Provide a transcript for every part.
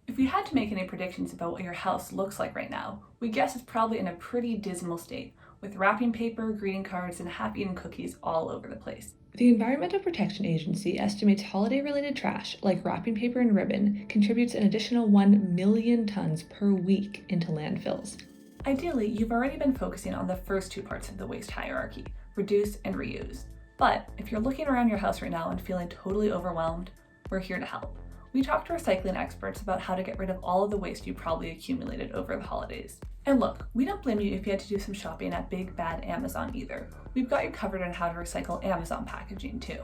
If we had to make any predictions about what your house looks like right now, we guess it's probably in a pretty dismal state, with wrapping paper, greeting cards, and half-eaten cookies all over the place. The Environmental Protection Agency estimates holiday related trash, like wrapping paper and ribbon, contributes an additional 1 million tons per week into landfills. Ideally, you've already been focusing on the first two parts of the waste hierarchy, reduce and reuse. But if you're looking around your house right now and feeling totally overwhelmed, we're here to help. We talked to recycling experts about how to get rid of all of the waste you probably accumulated over the holidays. And look, we don't blame you if you had to do some shopping at big bad Amazon either. We've got you covered on how to recycle Amazon packaging too.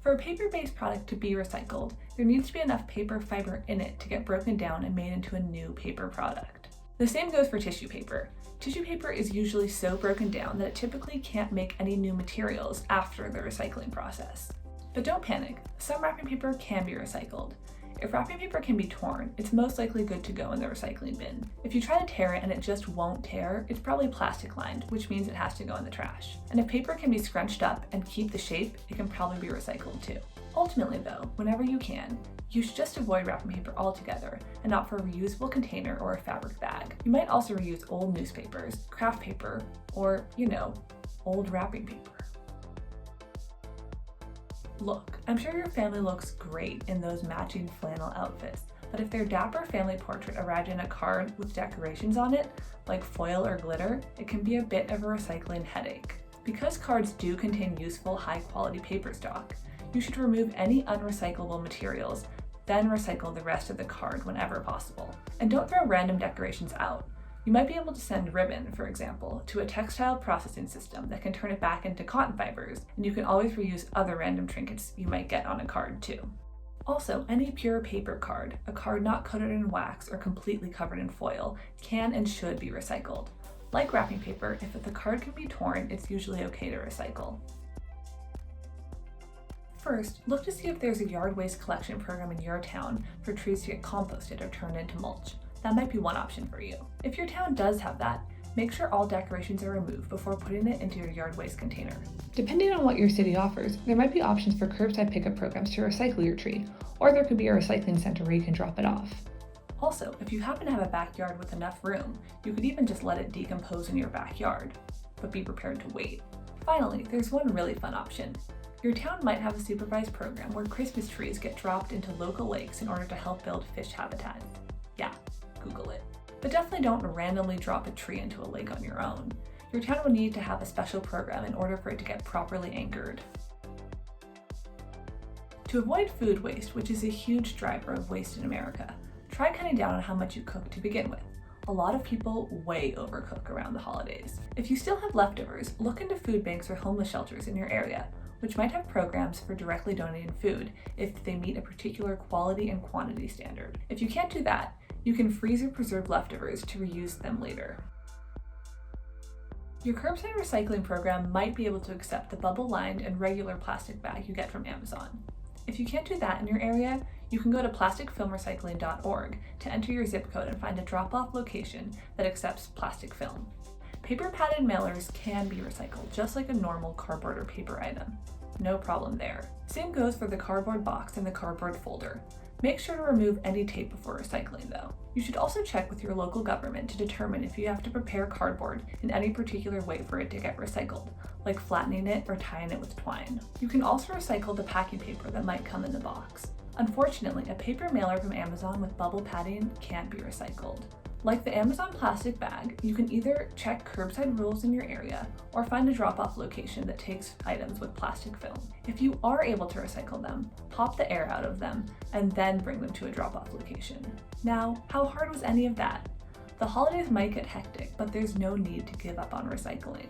For a paper-based product to be recycled, there needs to be enough paper fiber in it to get broken down and made into a new paper product. The same goes for tissue paper. Tissue paper is usually so broken down that it typically can't make any new materials after the recycling process. But don't panic, some wrapping paper can be recycled. If wrapping paper can be torn, it's most likely good to go in the recycling bin. If you try to tear it and it just won't tear, it's probably plastic lined, which means it has to go in the trash. And if paper can be scrunched up and keep the shape, it can probably be recycled too. Ultimately though, whenever you can, you should just avoid wrapping paper altogether and opt for a reusable container or a fabric bag. You might also reuse old newspapers, craft paper, or, old wrapping paper. Look, I'm sure your family looks great in those matching flannel outfits, but if their dapper family portrait arrived in a card with decorations on it, like foil or glitter, it can be a bit of a recycling headache. Because cards do contain useful, high-quality paper stock, you should remove any unrecyclable materials, then recycle the rest of the card whenever possible. And don't throw random decorations out. You might be able to send ribbon, for example, to a textile processing system that can turn it back into cotton fibers, and you can always reuse other random trinkets you might get on a card too. Also, any pure paper card, a card not coated in wax or completely covered in foil, can and should be recycled. Like wrapping paper, if the card can be torn, it's usually okay to recycle. First, look to see if there's a yard waste collection program in your town for trees to get composted or turned into mulch. That might be one option for you. If your town does have that, make sure all decorations are removed before putting it into your yard waste container. Depending on what your city offers, there might be options for curbside pickup programs to recycle your tree, or there could be a recycling center where you can drop it off. Also, if you happen to have a backyard with enough room, you could even just let it decompose in your backyard, but be prepared to wait. Finally, there's one really fun option. Your town might have a supervised program where Christmas trees get dropped into local lakes in order to help build fish habitats. Yeah, Google it. But definitely don't randomly drop a tree into a lake on your own. Your town will need to have a special program in order for it to get properly anchored. To avoid food waste, which is a huge driver of waste in America, try cutting down on how much you cook to begin with. A lot of people way overcook around the holidays. If you still have leftovers, look into food banks or homeless shelters in your area, which might have programs for directly donating food if they meet a particular quality and quantity standard. If you can't do that, you can freeze or preserve leftovers to reuse them later. Your curbside recycling program might be able to accept the bubble-lined and regular plastic bag you get from Amazon. If you can't do that in your area, you can go to plasticfilmrecycling.org to enter your zip code and find a drop-off location that accepts plastic film. Paper padded mailers can be recycled just like a normal cardboard or paper item. No problem there. Same goes for the cardboard box and the cardboard folder. Make sure to remove any tape before recycling though. You should also check with your local government to determine if you have to prepare cardboard in any particular way for it to get recycled, like flattening it or tying it with twine. You can also recycle the packing paper that might come in the box. Unfortunately, a paper mailer from Amazon with bubble padding can't be recycled. Like the Amazon plastic bag, you can either check curbside rules in your area or find a drop-off location that takes items with plastic film. If you are able to recycle them, pop the air out of them and then bring them to a drop-off location. Now, how hard was any of that? The holidays might get hectic, but there's no need to give up on recycling.